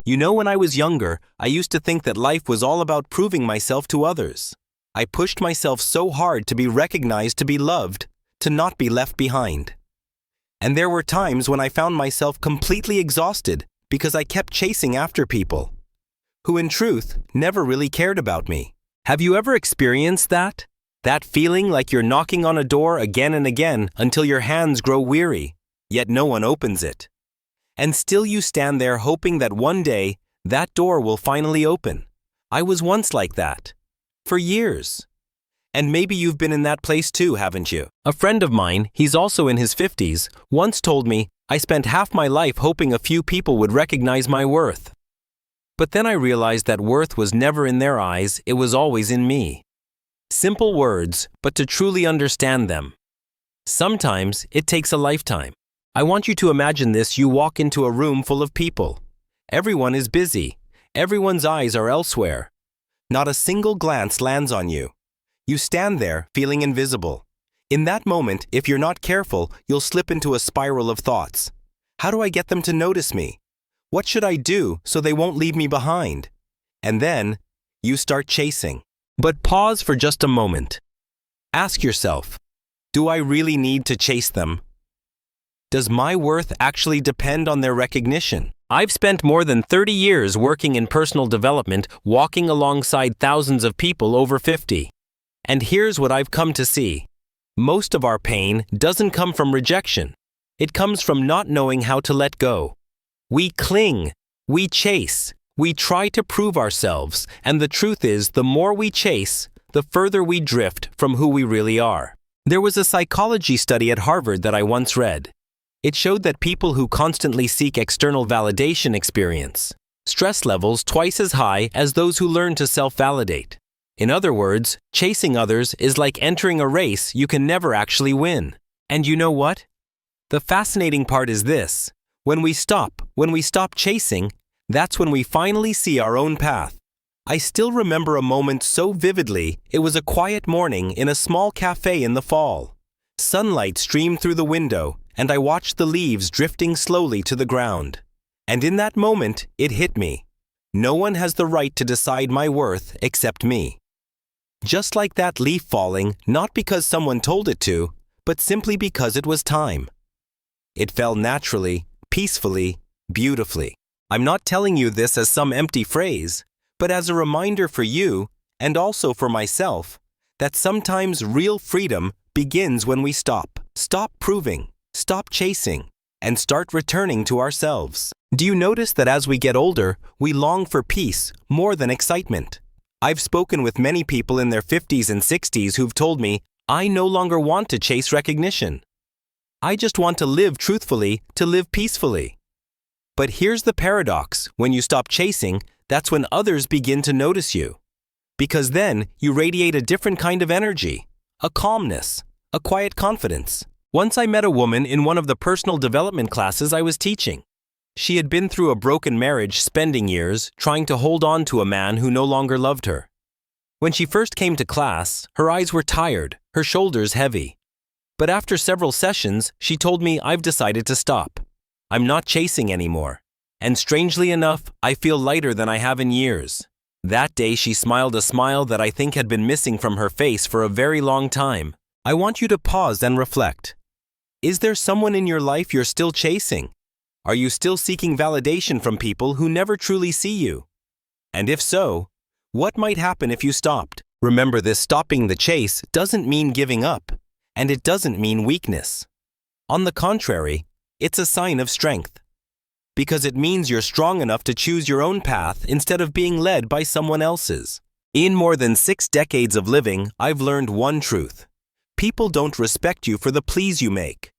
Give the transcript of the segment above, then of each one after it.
You know, when I was younger, I used to think that life was all about proving myself to others. I pushed myself so hard to be recognized, to be loved, to not be left behind. And there were times when I found myself completely exhausted because I kept chasing after people who, in truth, never really cared about me. Have you ever experienced that? That feeling like you're knocking on a door again and again until your hands grow weary, yet no one opens it. And still you stand there hoping that one day that door will finally open. I was once like that. For years. And maybe you've been in that place too, haven't you? A friend of mine, he's also in his 50s, once told me, I spent half my life hoping a few people would recognize my worth. But then I realized that worth was never in their eyes, it was always in me. Simple words, but to truly understand them. Sometimes it takes a lifetime. I want you to imagine this: you walk into a room full of people. Everyone is busy. Everyone's eyes are elsewhere. Not a single glance lands on you. You stand there feeling invisible. In that moment, if you're not careful, you'll slip into a spiral of thoughts. How do I get them to notice me? What should I do so they won't leave me behind? And then, you start chasing. But pause for just a moment. Ask yourself, do I really need to chase them? Does my worth actually depend on their recognition? I've spent more than 30 years working in personal development, walking alongside thousands of people over 50. And here's what I've come to see. Most of our pain doesn't come from rejection. It comes from not knowing how to let go. We cling, we chase, we try to prove ourselves, and the truth is, the more we chase, the further we drift from who we really are. There was a psychology study at Harvard that I once read. It showed that people who constantly seek external validation experience stress levels twice as high as those who learn to self-validate. In other words, chasing others is like entering a race you can never actually win. And you know what? The fascinating part is this. When we stop chasing, that's when we finally see our own path. I still remember a moment so vividly. It was a quiet morning in a small cafe in the fall. Sunlight streamed through the window, and I watched the leaves drifting slowly to the ground. And in that moment, it hit me. No one has the right to decide my worth except me. Just like that leaf falling, not because someone told it to, but simply because it was time. It fell naturally, peacefully, beautifully. I'm not telling you this as some empty phrase, but as a reminder for you, and also for myself, that sometimes real freedom begins when we stop. Stop proving, stop chasing, and start returning to ourselves. Do you notice that as we get older, we long for peace more than excitement? I've spoken with many people in their 50s and 60s who've told me, I no longer want to chase recognition. I just want to live truthfully, to live peacefully. But here's the paradox: when you stop chasing, that's when others begin to notice you. Because then you radiate a different kind of energy, a calmness, a quiet confidence. Once I met a woman in one of the personal development classes I was teaching. She had been through a broken marriage, spending years trying to hold on to a man who no longer loved her. When she first came to class, her eyes were tired, her shoulders heavy. But after several sessions, she told me, I've decided to stop. I'm not chasing anymore. And strangely enough, I feel lighter than I have in years. That day she smiled a smile that I think had been missing from her face for a very long time. I want you to pause and reflect. Is there someone in your life you're still chasing? Are you still seeking validation from people who never truly see you? And if so, what might happen if you stopped? Remember, this stopping the chase doesn't mean giving up, and it doesn't mean weakness. On the contrary, it's a sign of strength. Because it means you're strong enough to choose your own path instead of being led by someone else's. In more than 6 decades of living, I've learned one truth. People don't respect you for the pleas you make.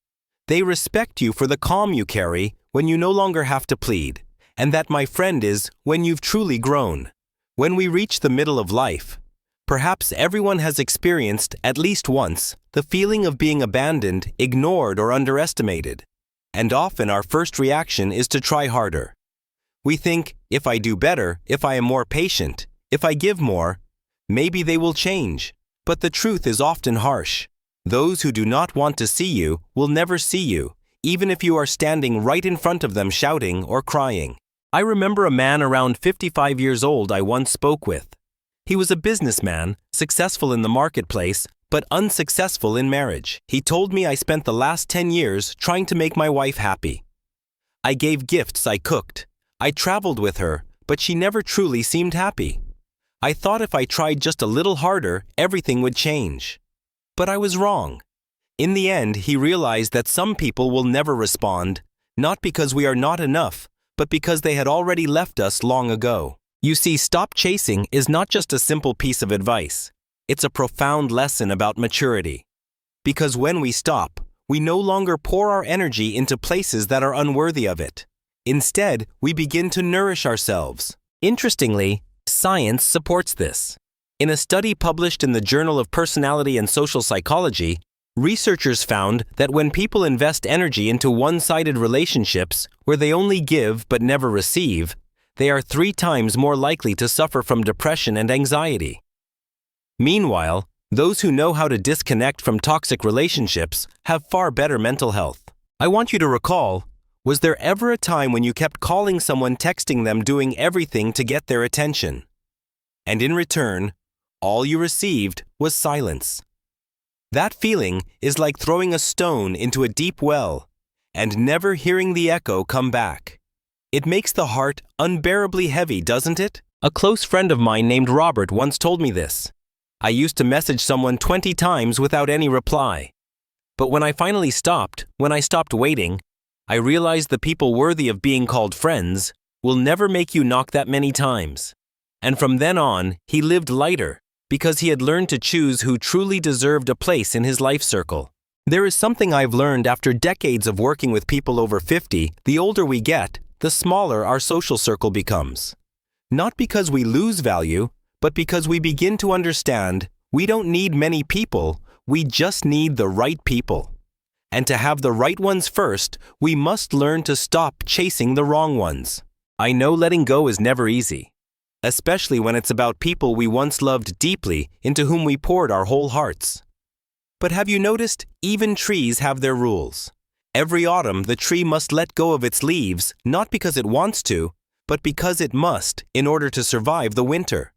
They respect you for the calm you carry when you no longer have to plead. And that, my friend, is when you've truly grown. When we reach the middle of life, perhaps everyone has experienced, at least once, the feeling of being abandoned, ignored, or underestimated. And often our first reaction is to try harder. We think, if I do better, if I am more patient, if I give more, maybe they will change. But the truth is often harsh. Those who do not want to see you will never see you, even if you are standing right in front of them shouting or crying. I remember a man around 55 years old I once spoke with. He was a businessman, successful in the marketplace, but unsuccessful in marriage. He told me I spent the last 10 years trying to make my wife happy. I gave gifts, I cooked. I traveled with her, but she never truly seemed happy. I thought if I tried just a little harder, everything would change. But I was wrong. In the end, he realized that some people will never respond, not because we are not enough, but because they had already left us long ago. You see, stop chasing is not just a simple piece of advice. It's a profound lesson about maturity. Because when we stop, we no longer pour our energy into places that are unworthy of it. Instead, we begin to nourish ourselves. Interestingly, science supports this. In a study published in the Journal of Personality and Social Psychology, researchers found that when people invest energy into one-sided relationships where they only give but never receive, they are 3 times more likely to suffer from depression and anxiety. Meanwhile, those who know how to disconnect from toxic relationships have far better mental health. I want you to recall, was there ever a time when you kept calling someone, texting them, doing everything to get their attention? And in return, all you received was silence. That feeling is like throwing a stone into a deep well and never hearing the echo come back. It makes the heart unbearably heavy, doesn't it? A close friend of mine named Robert once told me this. I used to message someone 20 times without any reply. But when I finally stopped, when I stopped waiting, I realized the people worthy of being called friends will never make you knock that many times. And from then on, he lived lighter because he had learned to choose who truly deserved a place in his life circle. There is something I've learned after decades of working with people over 50. The older we get, the smaller our social circle becomes. Not because we lose value, but because we begin to understand we don't need many people, we just need the right people. And to have the right ones first, we must learn to stop chasing the wrong ones. I know letting go is never easy, especially when it's about people we once loved deeply, into whom we poured our whole hearts. But have you noticed, even trees have their rules? Every autumn, the tree must let go of its leaves, not because it wants to, but because it must, in order to survive the winter.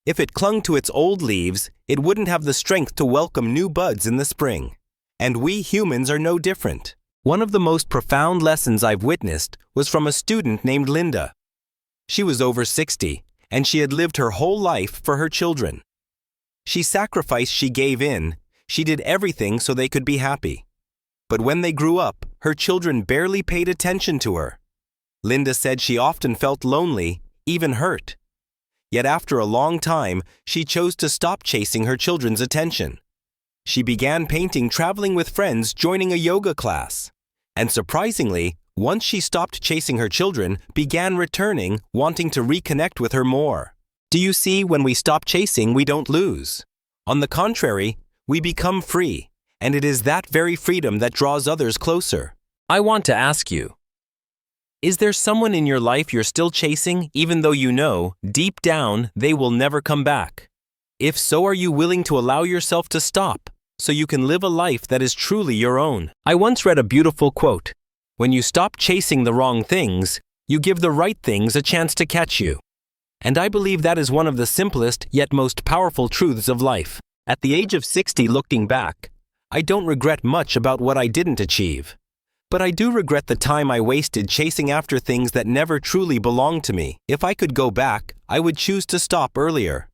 If it clung to its old leaves, it wouldn't have the strength to welcome new buds in the spring. And we humans are no different. One of the most profound lessons I've witnessed was from a student named Linda. She was over 60, and she had lived her whole life for her children. She sacrificed, she gave in, she did everything so they could be happy. But when they grew up, her children barely paid attention to her. Linda said she often felt lonely, even hurt. Yet after a long time, she chose to stop chasing her children's attention. She began painting, traveling with friends, joining a yoga class. And surprisingly, once she stopped chasing her children, began returning, wanting to reconnect with her more. Do you see, when we stop chasing, we don't lose. On the contrary, we become free, and it is that very freedom that draws others closer. I want to ask you, is there someone in your life you're still chasing, even though you know, deep down, they will never come back? If so, are you willing to allow yourself to stop, so you can live a life that is truly your own? I once read a beautiful quote. When you stop chasing the wrong things, you give the right things a chance to catch you. And I believe that is one of the simplest yet most powerful truths of life. At the age of 60, looking back, I don't regret much about what I didn't achieve. But I do regret the time I wasted chasing after things that never truly belonged to me. If I could go back, I would choose to stop earlier.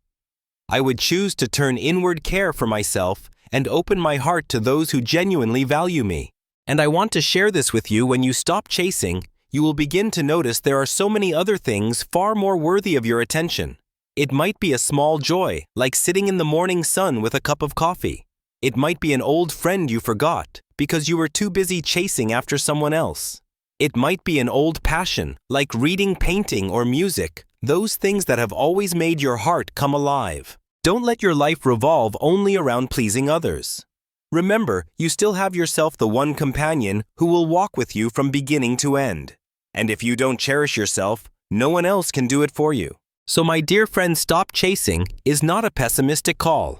I would choose to turn inward, care for myself, and open my heart to those who genuinely value me. And I want to share this with you. When you stop chasing, you will begin to notice there are so many other things far more worthy of your attention. It might be a small joy, like sitting in the morning sun with a cup of coffee. It might be an old friend you forgot because you were too busy chasing after someone else. It might be an old passion, like reading, painting, or music, those things that have always made your heart come alive. Don't let your life revolve only around pleasing others. Remember, you still have yourself, the one companion who will walk with you from beginning to end. And if you don't cherish yourself, no one else can do it for you. So my dear friend, stop chasing is not a pessimistic call.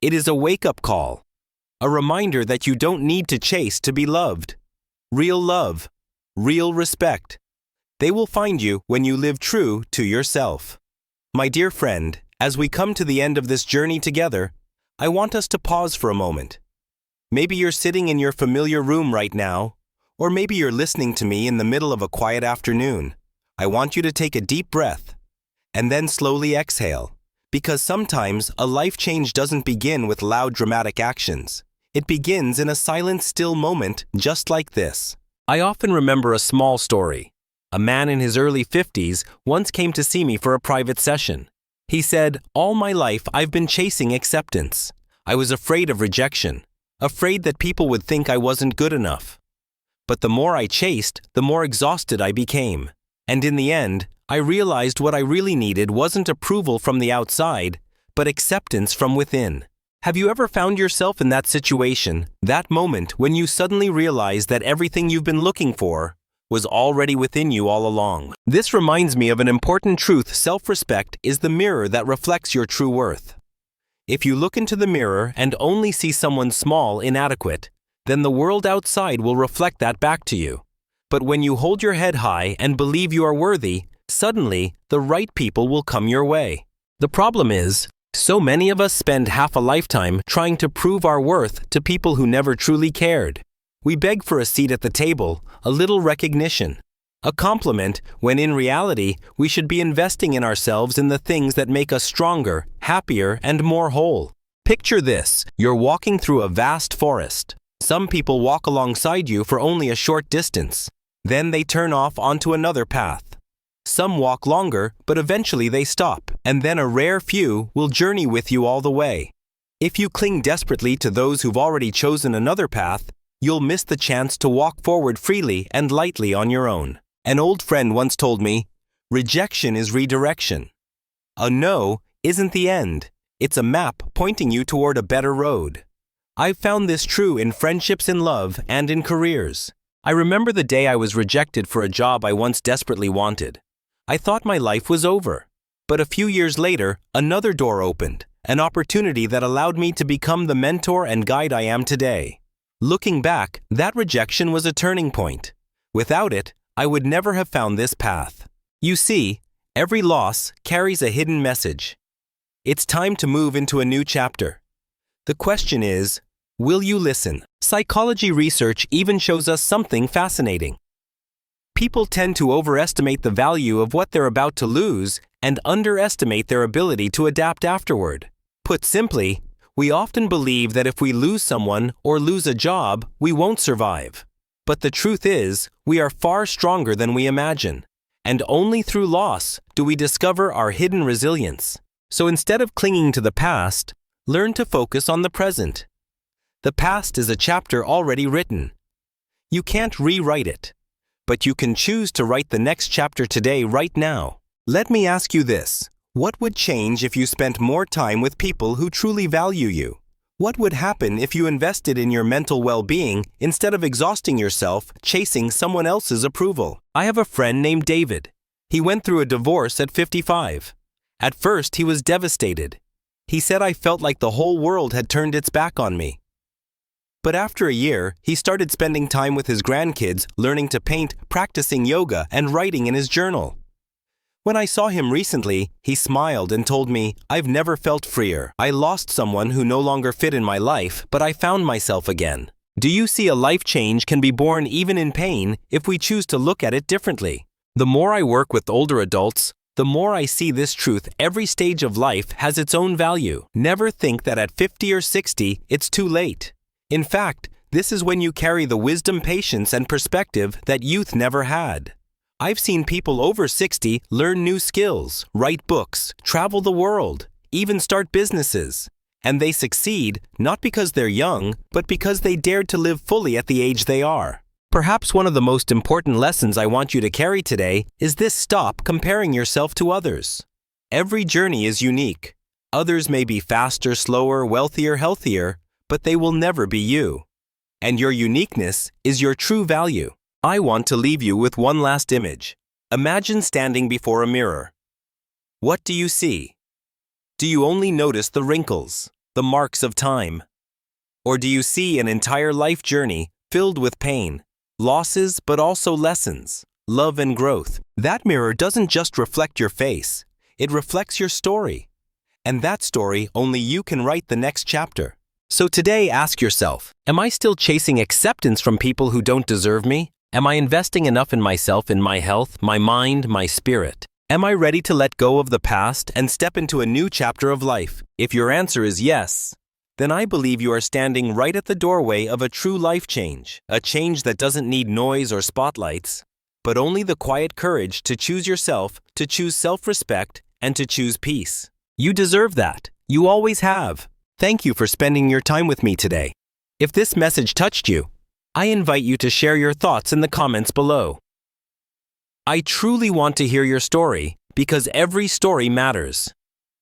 It is a wake-up call. A reminder that you don't need to chase to be loved. Real love, real respect, They will find you when you live true to yourself. My dear friend, as we come to the end of this journey together, I want us to pause for a moment. Maybe you're sitting in your familiar room right now, or maybe you're listening to me in the middle of a quiet afternoon. I want you to take a deep breath and then slowly exhale, because sometimes a life change doesn't begin with loud dramatic actions. It begins in a silent, still moment just like this. I often remember a small story. A man in his early 50s once came to see me for a private session. He said, "All my life I've been chasing acceptance. I was afraid of rejection, afraid that people would think I wasn't good enough. But the more I chased, the more exhausted I became. And in the end, I realized what I really needed wasn't approval from the outside, but acceptance from within." Have you ever found yourself in that situation, that moment when you suddenly realize that everything you've been looking for was already within you all along? This reminds me of an important truth. Self-respect is the mirror that reflects your true worth. If you look into the mirror and only see someone small, inadequate, then the world outside will reflect that back to you. But when you hold your head high and believe you are worthy, suddenly the right people will come your way. The problem is, so many of us spend half a lifetime trying to prove our worth to people who never truly cared. We beg for a seat at the table, a little recognition, a compliment, when in reality we should be investing in ourselves, in the things that make us stronger, happier, and more whole. Picture this: you're walking through a vast forest. Some people walk alongside you for only a short distance. Then they turn off onto another path. Some walk longer, but eventually they stop, and then a rare few will journey with you all the way. If you cling desperately to those who've already chosen another path, you'll miss the chance to walk forward freely and lightly on your own. An old friend once told me, "Rejection is redirection. A no isn't the end. It's a map pointing you toward a better road." I've found this true in friendships, in love, and in careers. I remember the day I was rejected for a job I once desperately wanted. I thought my life was over. But a few years later, another door opened, an opportunity that allowed me to become the mentor and guide I am today. Looking back, that rejection was a turning point. Without it, I would never have found this path. You see, every loss carries a hidden message. It's time to move into a new chapter. The question is, will you listen? Psychology research even shows us something fascinating. People tend to overestimate the value of what they're about to lose and underestimate their ability to adapt afterward. Put simply, we often believe that if we lose someone or lose a job, we won't survive. But the truth is, we are far stronger than we imagine. And only through loss do we discover our hidden resilience. So instead of clinging to the past, learn to focus on the present. The past is a chapter already written. You can't rewrite it. But you can choose to write the next chapter today, right now. Let me ask you this. What would change if you spent more time with people who truly value you? What would happen if you invested in your mental well-being instead of exhausting yourself chasing someone else's approval? I have a friend named David. He went through a divorce at 55. At first, he was devastated. He said, "I felt like the whole world had turned its back on me." But after a year, he started spending time with his grandkids, learning to paint, practicing yoga, and writing in his journal. When I saw him recently, he smiled and told me, "I've never felt freer. I lost someone who no longer fit in my life, but I found myself again." Do you see, a life change can be born even in pain if we choose to look at it differently? The more I work with older adults, the more I see this truth. Every stage of life has its own value. Never think that at 50 or 60, it's too late. In fact, this is when you carry the wisdom, patience, and perspective that youth never had. I've seen people over 60 learn new skills, write books, travel the world, even start businesses. And they succeed not because they're young, but because they dared to live fully at the age they are. Perhaps one of the most important lessons I want you to carry today is this: stop comparing yourself to others. Every journey is unique. Others may be faster, slower, wealthier, healthier, but they will never be you. And your uniqueness is your true value. I want to leave you with one last image. Imagine standing before a mirror. What do you see? Do you only notice the wrinkles, the marks of time? Or do you see an entire life journey filled with pain, losses, but also lessons? love, and growth. That mirror doesn't just reflect your face, it reflects your story. And that story, only you can write the next chapter. So today, ask yourself, am I still chasing acceptance from people who don't deserve me? Am I investing enough in myself, in my health, my mind, my spirit? Am I ready to let go of the past and step into a new chapter of life? If your answer is yes, then I believe you are standing right at the doorway of a true life change, a change that doesn't need noise or spotlights, but only the quiet courage to choose yourself, to choose self-respect, and to choose peace. You deserve that. You always have. Thank you for spending your time with me today. If this message touched you, I invite you to share your thoughts in the comments below. I truly want to hear your story because every story matters.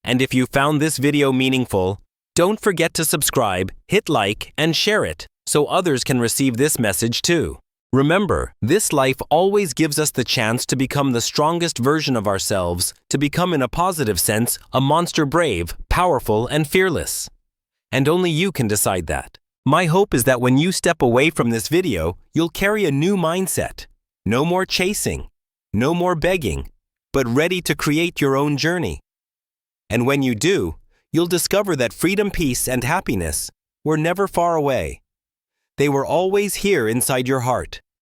And if you found this video meaningful, don't forget to subscribe, hit like, and share it so others can receive this message too. Remember, this life always gives us the chance to become the strongest version of ourselves, to become in a positive sense a monster brave, powerful, and fearless. And only you can decide that. My hope is that when you step away from this video, you'll carry a new mindset. No more chasing, no more begging, but ready to create your own journey. And when you do, you'll discover that freedom, peace, and happiness were never far away. They were always here inside your heart.